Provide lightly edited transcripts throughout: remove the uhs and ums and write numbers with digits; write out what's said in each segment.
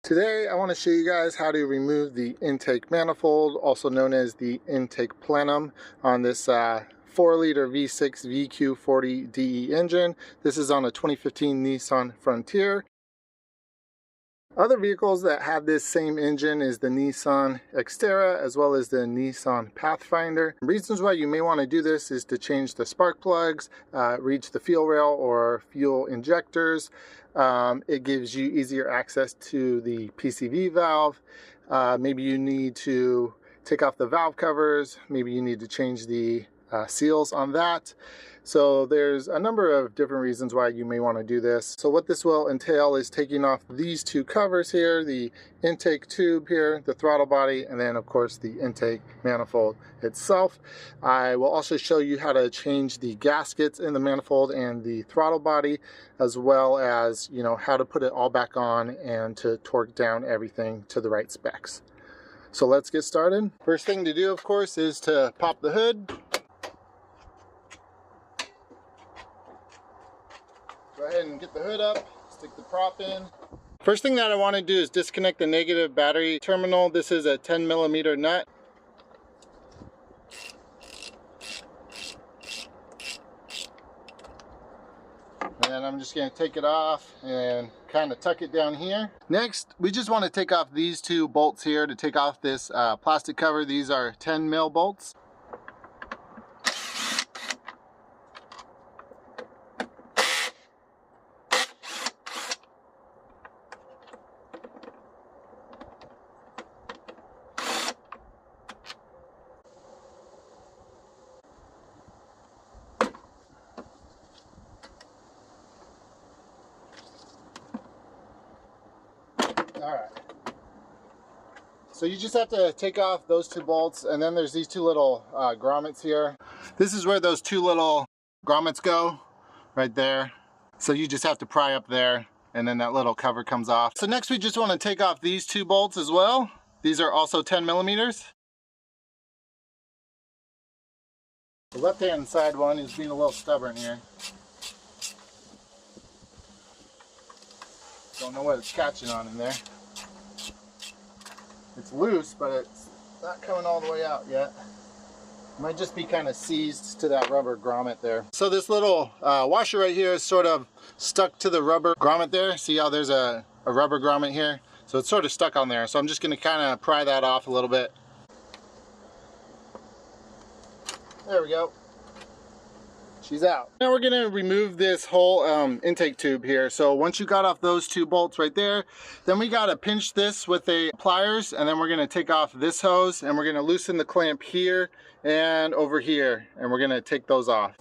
Today I want to show you guys how to remove the intake manifold, also known as the intake plenum, on this 4-liter V6 VQ40DE engine. This is on a 2015 Nissan Frontier. Other vehicles that have this same engine is the Nissan Xterra as well as the Nissan Pathfinder. Reasons why you may want to do this is to change the spark plugs, reach the fuel rail or fuel injectors. It gives you easier access to the PCV valve. Maybe you need to take off the valve covers. Maybe you need to change the seals on that. So there's a number of different reasons why you may want to do this. So what this will entail is taking off these two covers here, the intake tube here, the throttle body, and then of course the intake manifold itself. I will also show you how to change the gaskets in the manifold and the throttle body, as well as, you know, how to put it all back on and to torque down everything to the right specs. So let's get started. First thing to do, of course, is to pop the hood. Go ahead and get the hood up, stick the prop in. First thing that I want to do is disconnect the negative battery terminal. This is a 10mm nut. And I'm just going to take it off and kind of tuck it down here. Next, we just want to take off these two bolts here to take off this plastic cover. These are 10mm bolts. Alright, so you just have to take off those two bolts, and then there's these two little grommets here. This is where those two little grommets go, right there. So you just have to pry up there, and then that little cover comes off. So next we just want to take off these two bolts as well. These are also 10mm. The left-hand side one is being a little stubborn here. Don't know what it's catching on in there. It's loose, but it's not coming all the way out yet. Might just be kind of seized to that rubber grommet there. So this little washer right here is sort of stuck to the rubber grommet there. See how there's a rubber grommet here? So it's sort of stuck on there. So I'm just going to kind of pry that off a little bit. There we go. She's out. Now we're going to remove this whole intake tube here. So once you got off those two bolts right there, then we got to pinch this with a pliers, and then we're going to take off this hose, and we're going to loosen the clamp here and over here, and we're going to take those off.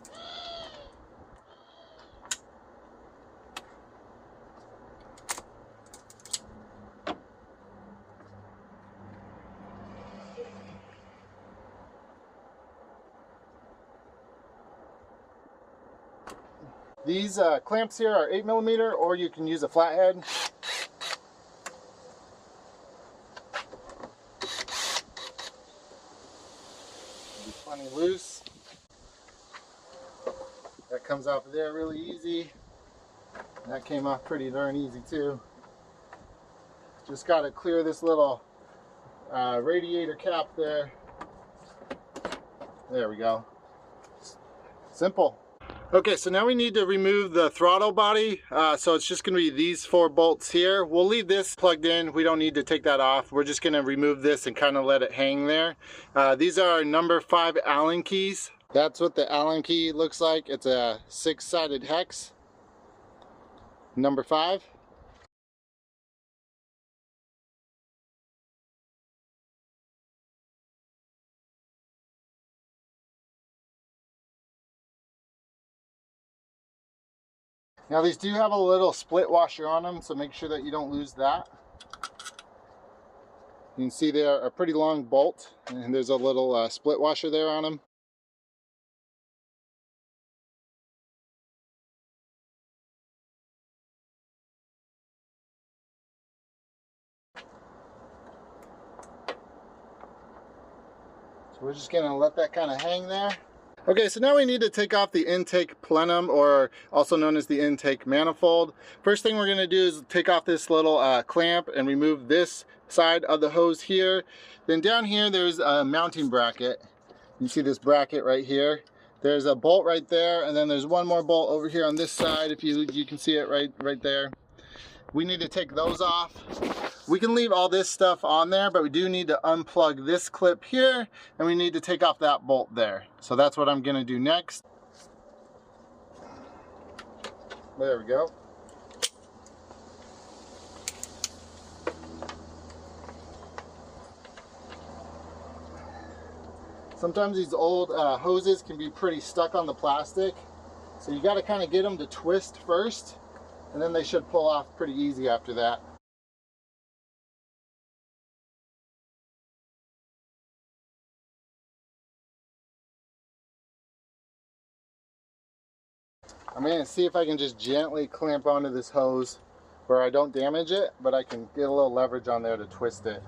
These clamps here are 8mm, or you can use a flathead. Be plenty loose. That comes off of there really easy. That came off pretty darn easy too. Just got to clear this little radiator cap there. There we go. Simple. Okay, so now we need to remove the throttle body. So it's just going to be these 4 bolts here. We'll leave this plugged in. We don't need to take that off. We're just going to remove this and kind of let it hang there. These are number 5 Allen keys. That's what the Allen key looks like. It's a 6-sided hex. Number 5. Now these do have a little split washer on them, so make sure that you don't lose that. You can see they're a pretty long bolt, and there's a little split washer there on them. So we're just going to let that kind of hang there. Okay, so now we need to take off the intake plenum, or also known as the intake manifold. First thing we're going to do is take off this little clamp and remove this side of the hose here. Then down here there's a mounting bracket. You see this bracket right here. There's a bolt right there, and then there's one more bolt over here on this side. If you can see it right there. We need to take those off. We can leave all this stuff on there, but we do need to unplug this clip here, and we need to take off that bolt there. So that's what I'm gonna do next. There we go. Sometimes these old hoses can be pretty stuck on the plastic, so you gotta kind of get them to twist first, and then they should pull off pretty easy after that. I'm going to see if I can just gently clamp onto this hose where I don't damage it, but I can get a little leverage on there to twist it.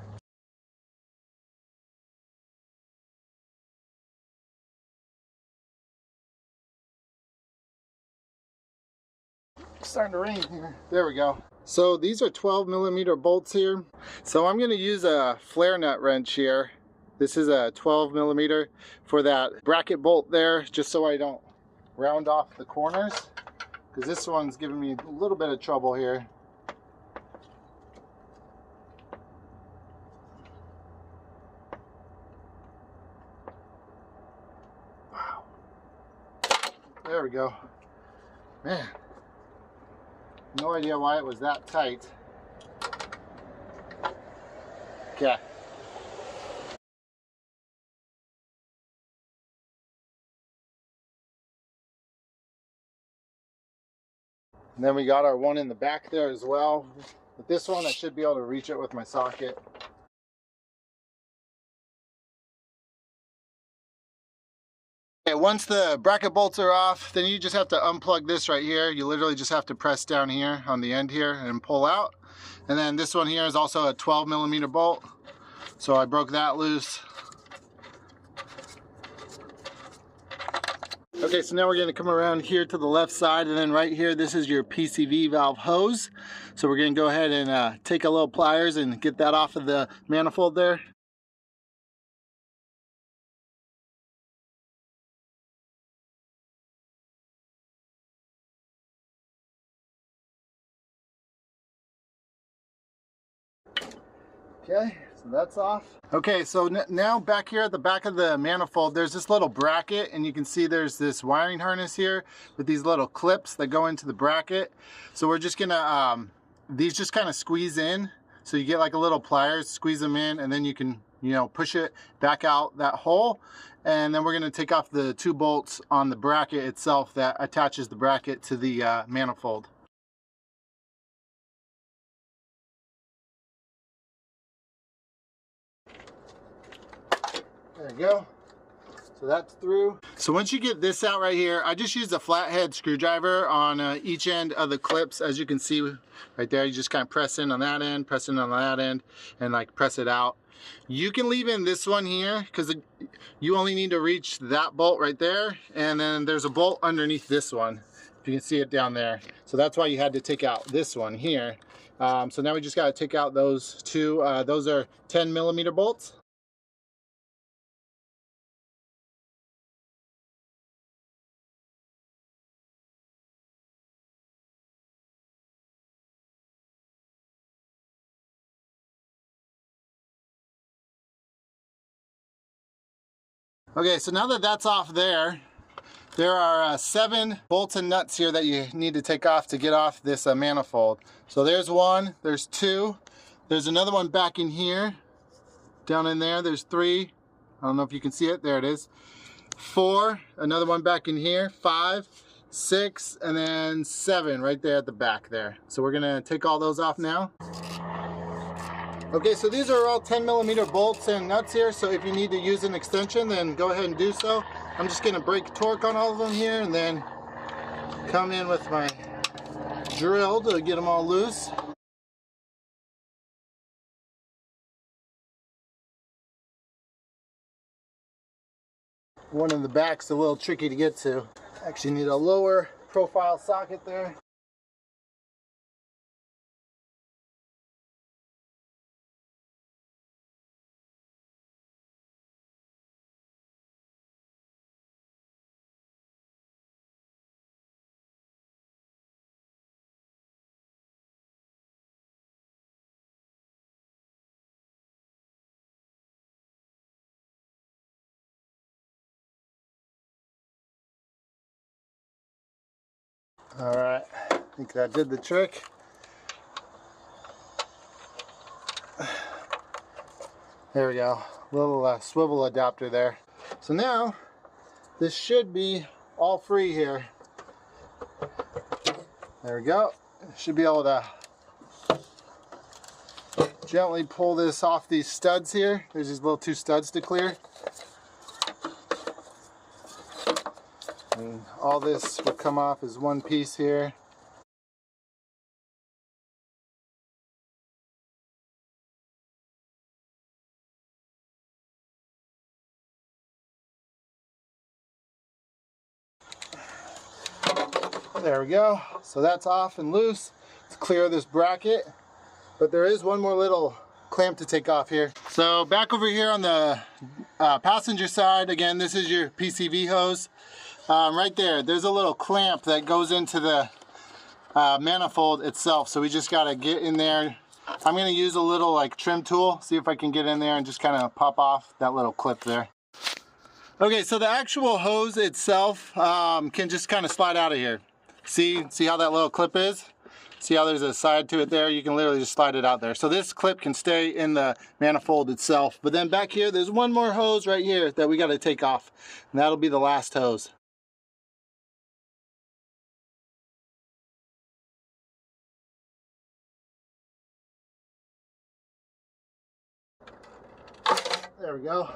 It's starting to rain here. There we go. So these are 12mm bolts here. So I'm going to use a flare nut wrench here. This is a 12mm for that bracket bolt there, just so I don't round off the corners, because this one's giving me a little bit of trouble here. Wow. There we go. Man, no idea why it was that tight. Okay. And then we got our one in the back there as well. With this one, I should be able to reach it with my socket. Okay, once the bracket bolts are off, then you just have to unplug this right here. You literally just have to press down here on the end here and pull out. And then this one here is also a 12mm bolt. So I broke that loose. Okay, so now we're going to come around here to the left side, and then right here, this is your PCV valve hose. So we're going to go ahead and take a little pliers and get that off of the manifold there. Okay, so that's off. Okay, so now back here at the back of the manifold, there's this little bracket, and you can see there's this wiring harness here with these little clips that go into the bracket. So we're just gonna, these just kind of squeeze in. So you get like a little pliers, squeeze them in, and then you can, you know, push it back out that hole. And then we're gonna take off the 2 bolts on the bracket itself that attaches the bracket to the manifold. There you go. So that's through. So once you get this out right here, I just used a flathead screwdriver on each end of the clips. As you can see right there, you just kind of press in on that end, press in on that end, and like press it out. You can leave in this one here because you only need to reach that bolt right there, and then there's a bolt underneath this one, if you can see it down there. So that's why you had to take out this one here. So now we just got to take out those 2. Those are 10mm bolts. Okay, so now that that's off there, there are 7 bolts and nuts here that you need to take off to get off this manifold. So there's 1, there's 2, there's another one back in here, down in there, there's 3, I don't know if you can see it, there it is, 4, another one back in here, 5, 6, and then 7 right there at the back there. So we're gonna take all those off now. Okay, so these are all 10mm bolts and nuts here, so if you need to use an extension, then go ahead and do so. I'm just going to break torque on all of them here and then come in with my drill to get them all loose. one in the back's a little tricky to get to. Actually need a lower profile socket there. All right, I think that did the trick. There we go, little swivel adapter there. So now this should be all free here. There we go. Should be able to gently pull this off these studs here. There's these little two studs to clear. And all this will come off as one piece here. There we go. So that's off and loose. Let's clear this bracket. But there is one more little clamp to take off here. So back over here on the passenger side, again, this is your PCV hose. Right there, there's a little clamp that goes into the manifold itself. So we just gotta get in there. I'm gonna use a little like trim tool, see if I can get in there and just kind of pop off that little clip there. Okay, so the actual hose itself can just kind of slide out of here. See how that little clip is? See how there's a side to it there? You can literally just slide it out there. So this clip can stay in the manifold itself. But then back here, there's one more hose right here that we got to take off. And that'll be the last hose. There we go.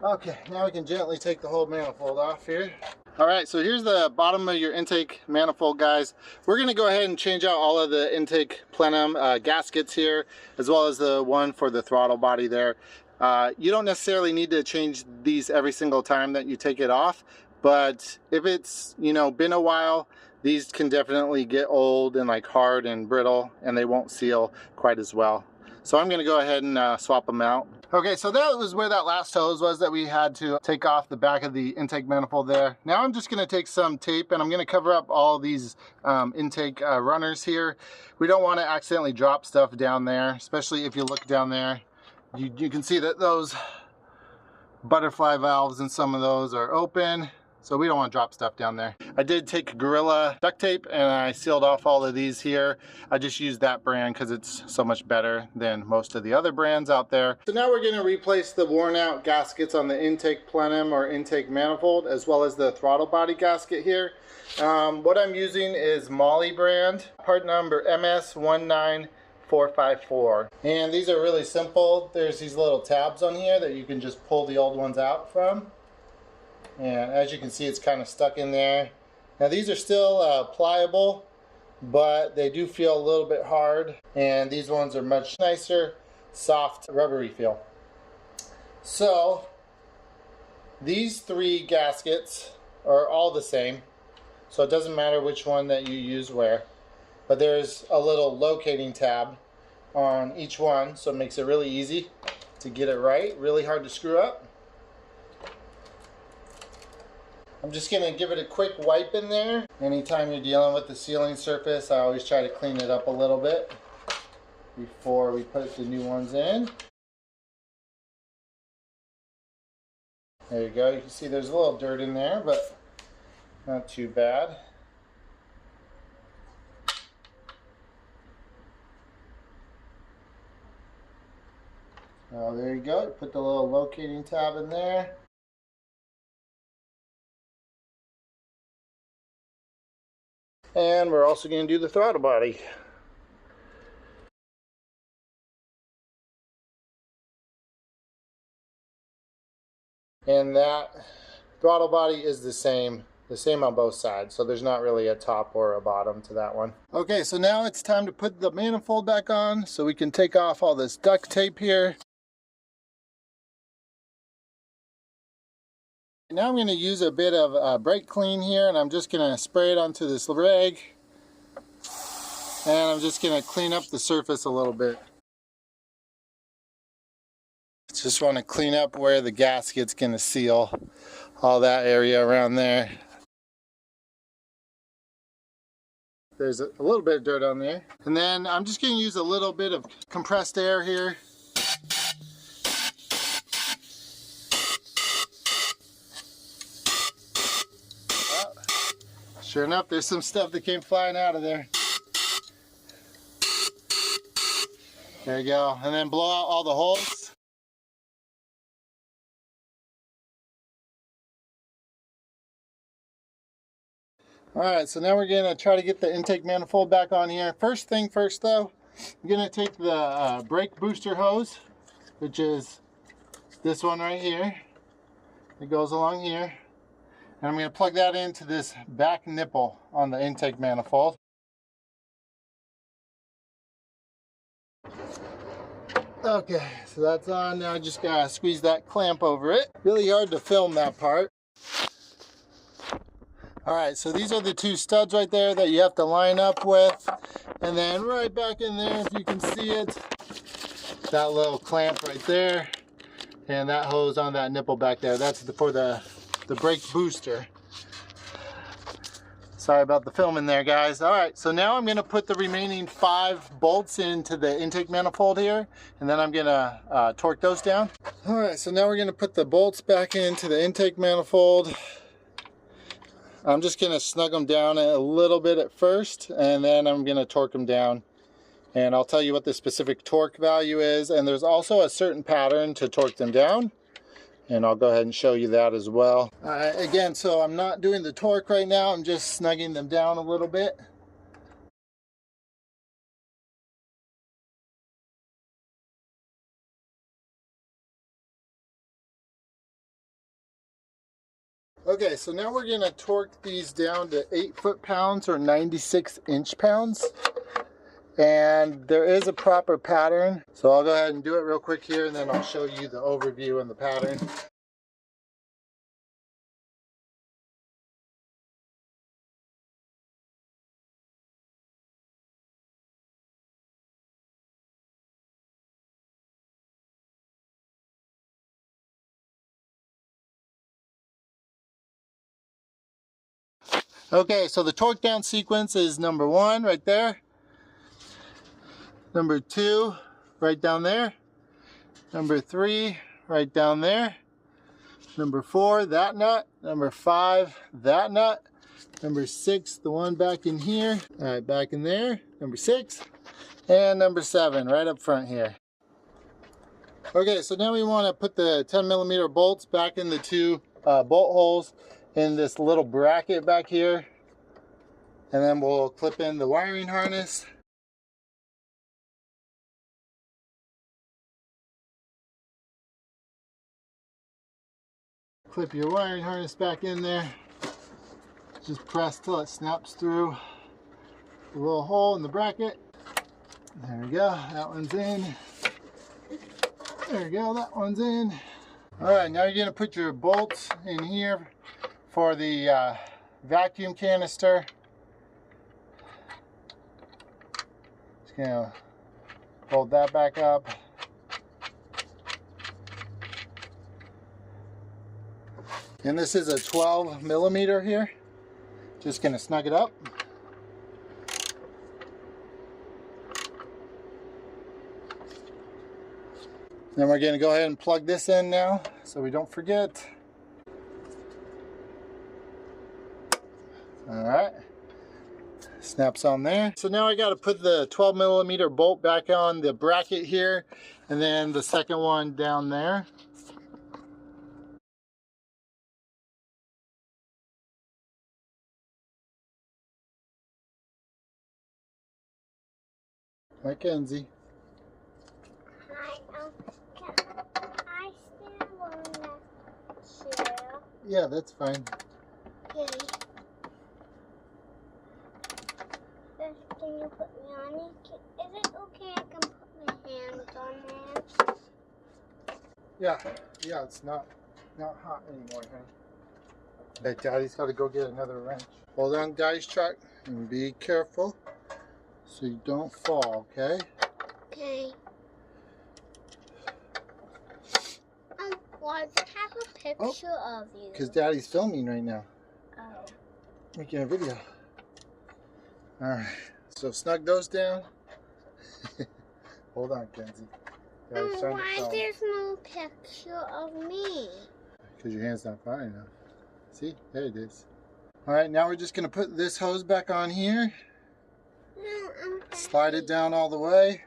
Okay, now we can gently take the whole manifold off here. All right, so here's the bottom of your intake manifold, guys. We're gonna go ahead and change out all of the intake plenum gaskets here, as well as the one for the throttle body there. You don't necessarily need to change these every single time that you take it off, but if it's, you know, been a while, these can definitely get old and like hard and brittle, and they won't seal quite as well. So I'm gonna go ahead and swap them out. Okay, so that was where that last hose was that we had to take off the back of the intake manifold there. Now I'm just gonna take some tape and I'm gonna cover up all these intake runners here. We don't wanna accidentally drop stuff down there, especially if you look down there. You can see that those butterfly valves and some of those are open. So we don't want to drop stuff down there. I did take Gorilla duct tape and I sealed off all of these here. I just used that brand because it's so much better than most of the other brands out there. So now we're going to replace the worn out gaskets on the intake plenum or intake manifold, as well as the throttle body gasket here. What I'm using is Molly brand, part number MS19454. And these are really simple. There's these little tabs on here that you can just pull the old ones out from. And as you can see, it's kind of stuck in there. Now these are still pliable, but they do feel a little bit hard. And these ones are much nicer, soft, rubbery feel. So these three gaskets are all the same. So it doesn't matter which one that you use where. But there's a little locating tab on each one, so it makes it really easy to get it right. Really hard to screw up. I'm just going to give it a quick wipe in there. Anytime you're dealing with the sealing surface, I always try to clean it up a little bit before we put the new ones in. There you go. You can see there's a little dirt in there, but not too bad. Oh, there you go. Put the little locating tab in there. And we're also going to do the throttle body. And that throttle body is the same on both sides. So there's not really a top or a bottom to that one. Okay, so now it's time to put the manifold back on so we can take off all this duct tape here. Now I'm going to use a bit of brake clean here, and I'm just going to spray it onto this rag, and I'm just going to clean up the surface a little bit. Just want to clean up where the gasket's going to seal, all that area around there. There's a little bit of dirt on there. And then I'm just going to use a little bit of compressed air here. Oh, sure enough, there's some stuff that came flying out of there. There you go. And then blow out all the holes. Alright, so now we're going to try to get the intake manifold back on here. First thing first though, I'm going to take the brake booster hose, which is this one right here. It goes along here. And I'm going to plug that into this back nipple on the intake manifold. Okay, so that's on. Now I just got to squeeze that clamp over it. Really hard to film that part. Alright, so these are the two studs right there that you have to line up with. And then right back in there, if you can see it, that little clamp right there. And that hose on that nipple back there. That's for the brake booster. Sorry about the filming there, guys. Alright, so now I'm going to put the remaining 5 bolts into the intake manifold here. And then I'm going to torque those down. Alright, so now we're going to put the bolts back into the intake manifold. I'm just going to snug them down a little bit at first, and then I'm going to torque them down. And I'll tell you what the specific torque value is, and there's also a certain pattern to torque them down. And I'll go ahead and show you that as well. Again, so I'm not doing the torque right now, I'm just snugging them down a little bit. Okay, so now we're going to torque these down to 8 foot-pounds or 96 inch-pounds. And there is a proper pattern. So I'll go ahead and do it real quick here, and then I'll show you the overview and the pattern. Okay, so the torque down sequence is number 1 right there. Number 2 right down there. Number 3 right down there. Number 4, that nut. Number 5, that nut. Number 6, the one back in here. Alright, back in there. Number 6. And number 7 right up front here. Okay, so now we want to put the 10mm bolts back in the 2 bolt holes in this little bracket back here, and then we'll clip in the wiring harness. Clip your wiring harness back in there. Just press till it snaps through the little hole in the bracket. There we go, that one's in. There we go, that one's in. Alright, now you're going to put your bolts in here for the vacuum canister. Just going to fold that back up. And this is a 12mm here. Just going to snug it up. Then we're going to go ahead and plug this in now so we don't forget. Alright, snaps on there. So now I got to put the 12mm bolt back on the bracket here, and then the second one down there. Mackenzie. Hi, can I stand on that chair? Yeah, that's fine. Okay. Can you put me on it? Is it okay I can put my hands on there? Yeah, it's not hot anymore, huh? Hey, Daddy's got to go get another wrench. Hold on, Daddy's truck, and be careful so you don't fall, okay? Okay. Why does it have a picture of you? Because Daddy's filming right now. Oh. Making a video. Alright, so snug those down. Hold on, Kenzie. Why there's no picture of me? Because your hand's not far enough. See? There it is. Alright, now we're just going to put this hose back on here. No, Slide it down all the way.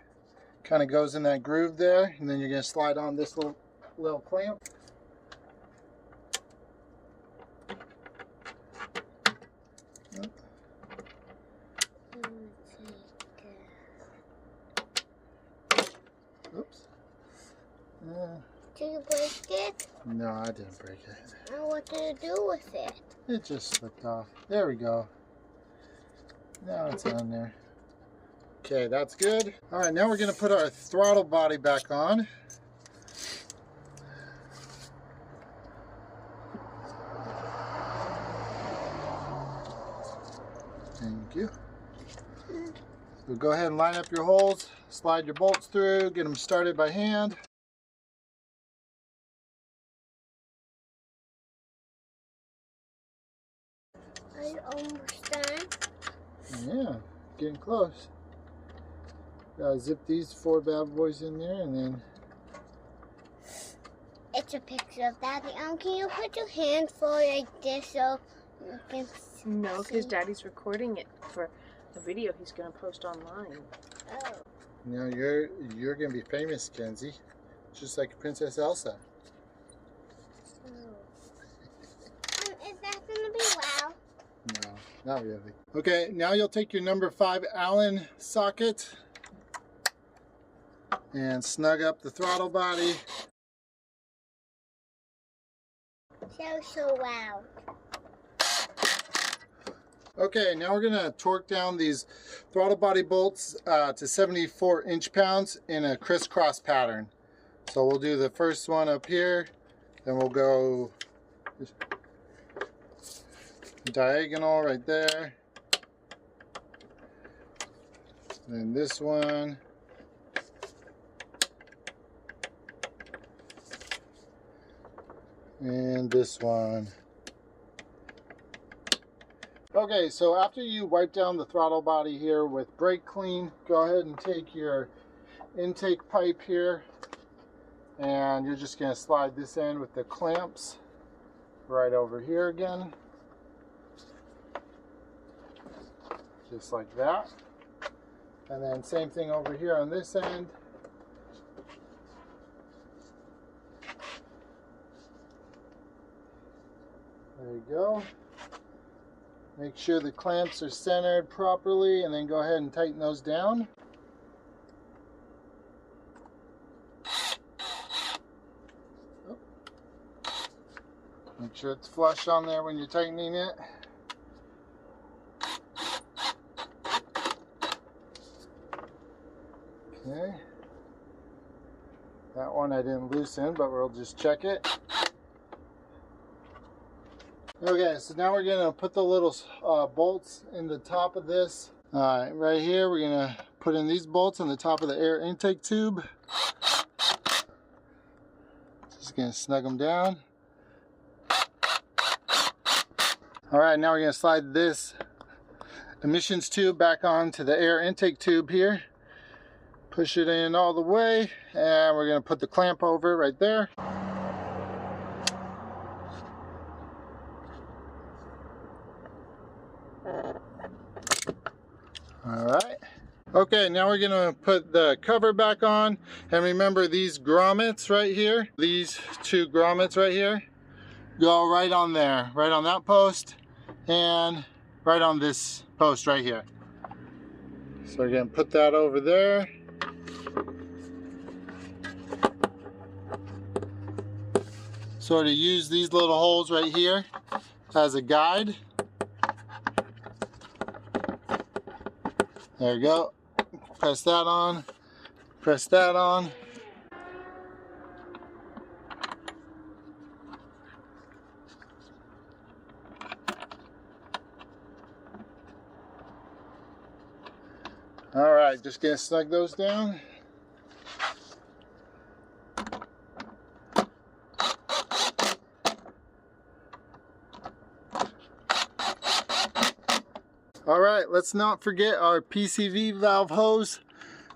Kind of goes in that groove there. And then you're going to slide on this little clamp. Oops. Did you break it? No, I didn't break it. And what did you do with it? It just slipped off. There we go. Now it's on there. Okay, that's good. All right, now we're going to put our throttle body back on. Thank you. So go ahead and line up your holes, slide your bolts through, get them started by hand. Are you almost done? Yeah, getting close. Gotta zip these 4 bad boys in there and then... It's a picture of Daddy. Can you put your hand forward like this so you can see? No, because Daddy's recording it for a video he's going to post online. Oh. Now you're gonna be famous, Kenzie. Just like Princess Elsa. Is that gonna be wow? No, not really. Okay, now you'll take your number 5 Allen socket and snug up the throttle body. So wow. Okay, now we're gonna torque down these throttle body bolts to 74 inch-pounds in a crisscross pattern. So we'll do the first one up here, then we'll go diagonal right there. Then this one. And this one. Okay, so after you wipe down the throttle body here with brake clean, go ahead and take your intake pipe here and you're just going to slide this in with the clamps right over here again. Just like that. And then same thing over here on this end. There you go. Make sure the clamps are centered properly and then go ahead and tighten those down. Make sure it's flush on there when you're tightening it. Okay. That one I didn't loosen, but we'll just check it. Okay, so now we're going to put the little bolts in the top of this. Alright, right here we're going to put in these bolts on the top of the air intake tube. Just going to snug them down. Alright, now we're going to slide this emissions tube back onto the air intake tube here. Push it in all the way, and we're going to put the clamp over it right there. Alright. Okay, now we're going to put the cover back on. And remember these grommets right here, these 2 grommets right here, go right on there, right on that post, and right on this post right here. So we're going to put that over there. Sort of use these little holes right here as a guide. There you go. Press that on. Press that on. right, just gonna snug those down. All right, let's not forget our PCV valve hose.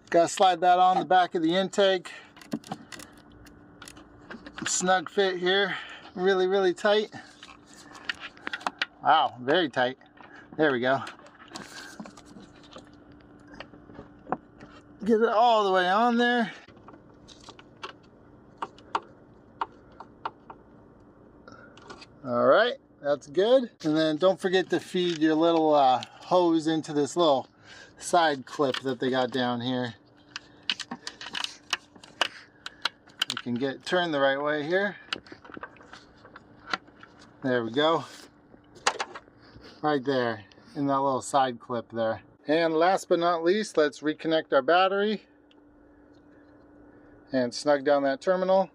Gotta slide that on the back of the intake. Snug fit here, really tight. Wow, very tight. There we go. Get it all the way on there. All right, that's good. And then don't forget to feed your little hose into this little side clip that they got down here. You can get turned the right way here. There we go. Right there, in that little side clip there. And last but not least, let's reconnect our battery and snug down that terminal.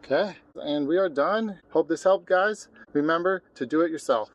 Okay, and we are done. Hope this helped, guys. Remember to do it yourself.